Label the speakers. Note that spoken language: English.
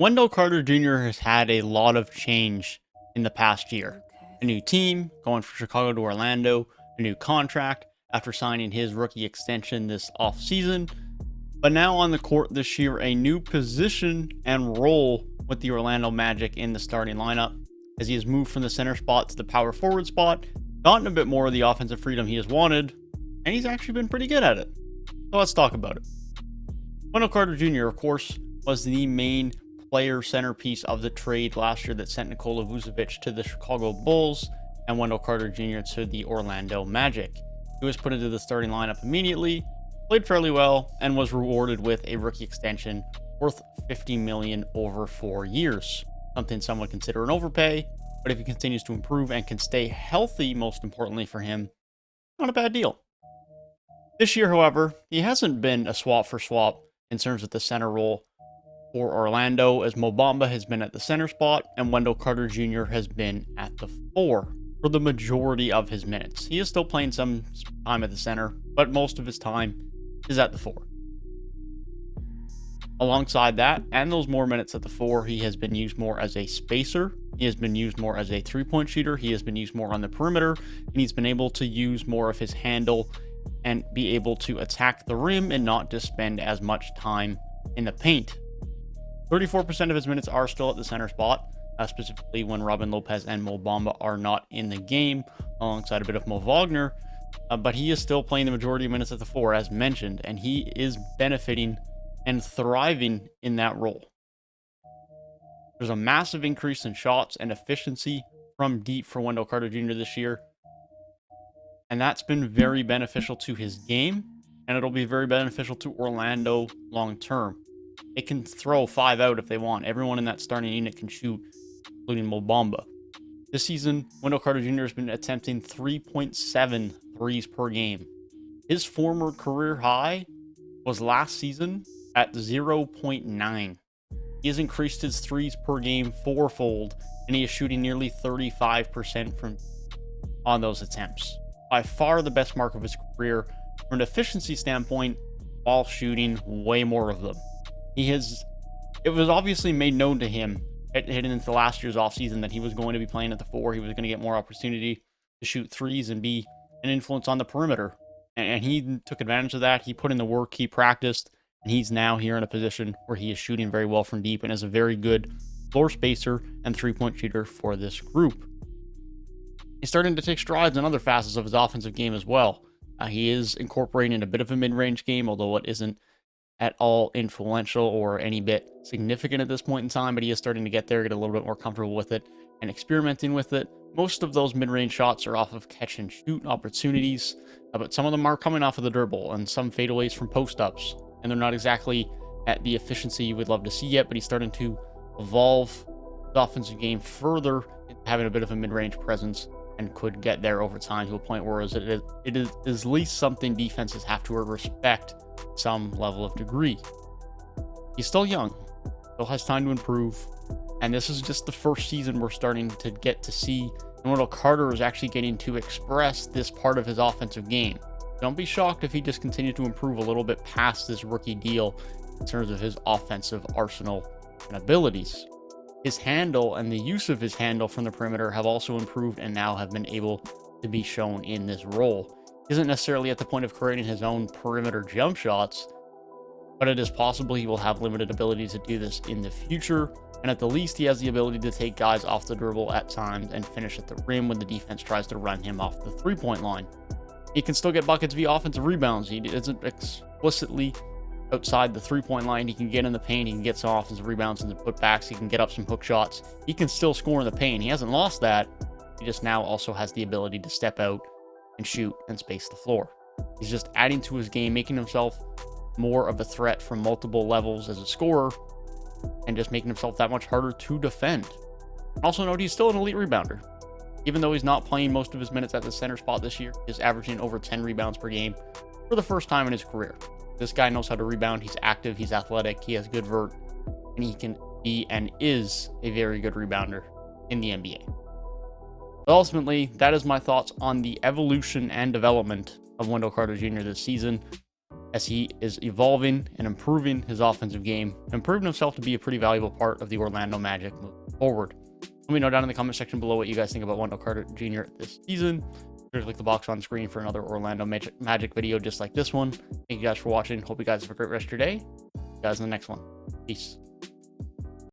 Speaker 1: Wendell Carter Jr. has had a lot of change in the past year. A new team, going from Chicago to Orlando, a new contract after signing his rookie extension this offseason. But now on the court this year, a new position and role with the Orlando Magic in the starting lineup, as he has moved from the center spot to the power forward spot, gotten a bit more of the offensive freedom he has wanted, and he's actually been pretty good at it. So let's talk about it. Wendell Carter Jr., of course, was the main player centerpiece of the trade last year that sent Nikola Vucevic to the Chicago Bulls and Wendell Carter Jr. to the Orlando Magic. He was put into the starting lineup immediately, played fairly well, and was rewarded with a rookie extension worth $50 million over 4 years. Something some would consider an overpay, but if he continues to improve and can stay healthy, most importantly for him, not a bad deal. This year, however, he hasn't been a swap for swap in terms of the center role for Orlando, as Mo Bamba has been at the center spot and Wendell Carter Jr. has been at the 4 for the majority of his minutes. He is still playing some time at the center, but most of his time is at the 4. Alongside that, and those more minutes at the 4, he has been used more as a spacer. He has been used more as a three-point shooter. He has been used more on the perimeter, and he's been able to use more of his handle and be able to attack the rim and not just spend as much time in the paint. 34% of his minutes are still at the center spot, specifically when Robin Lopez and Mo Bamba are not in the game, alongside a bit of Mo Wagner, but he is still playing the majority of minutes at the 4, as mentioned, and he is benefiting and thriving in that role. There's a massive increase in shots and efficiency from deep for Wendell Carter Jr. this year, and that's been very beneficial to his game, and it'll be very beneficial to Orlando long term. They can throw 5 out if they want. Everyone in that starting unit can shoot, including Mo Bamba. This season, Wendell Carter Jr. has been attempting 3.7 threes per game. His former career high was last season at 0.9. He has increased his threes per game fourfold, and he is shooting nearly 35% on those attempts. By far the best mark of his career from an efficiency standpoint, while shooting way more of them. It was obviously made known to him heading into last year's offseason that he was going to be playing at the 4. He was going to get more opportunity to shoot threes and be an influence on the perimeter. And he took advantage of that. He put in the work, he practiced, and he's now here in a position where he is shooting very well from deep and is a very good floor spacer and three-point shooter for this group. He's starting to take strides in other facets of his offensive game as well. He is incorporating a bit of a mid-range game, although it isn't at all influential or any bit significant at this point in time, but he is starting to get there, get a little bit more comfortable with it and experimenting with it. Most of those mid-range shots are off of catch and shoot opportunities, but some of them are coming off of the dribble and some fadeaways from post-ups, and they're not exactly at the efficiency you would love to see yet, but he's starting to evolve the offensive game further into having a bit of a mid-range presence and could get there over time to a point where it is at least something defenses have to respect some level of degree. He's still young, still has time to improve, and this is just the first season we're starting to get to see Wendell Carter is actually getting to express this part of his offensive game. Don't be shocked if he just continues to improve a little bit past this rookie deal in terms of his offensive arsenal and abilities. His handle and the use of his handle from the perimeter have also improved and now have been able to be shown in this role. He isn't necessarily at the point of creating his own perimeter jump shots, but it is possible he will have limited ability to do this in the future, and at the least he has the ability to take guys off the dribble at times and finish at the rim when the defense tries to run him off the three-point line. He can still get buckets via offensive rebounds. He isn't explicitly outside the three-point line. He can get in the paint, he can get some offensive rebounds and the putbacks, he can get up some hook shots. He can still score in the paint. He hasn't lost that. He just now also has the ability to step out and shoot and space the floor. He's just adding to his game, making himself more of a threat from multiple levels as a scorer, and just making himself that much harder to defend. Also note he's still an elite rebounder. Even though he's not playing most of his minutes at the center spot this year, he's averaging over 10 rebounds per game for the first time in his career. This guy knows how to rebound. He's active, he's athletic, he has good vert, and he can be and is a very good rebounder in the NBA. But ultimately, that is my thoughts on the evolution and development of Wendell Carter Jr. this season. as he is evolving and improving his offensive game, and proving himself to be a pretty valuable part of the Orlando Magic moving forward. Let me know down in the comment section below what you guys think about Wendell Carter Jr. this season. Just click the box on screen for another Orlando Magic video just like this one. Thank you guys for watching. Hope you guys have a great rest of your day. See you guys in the next one. Peace.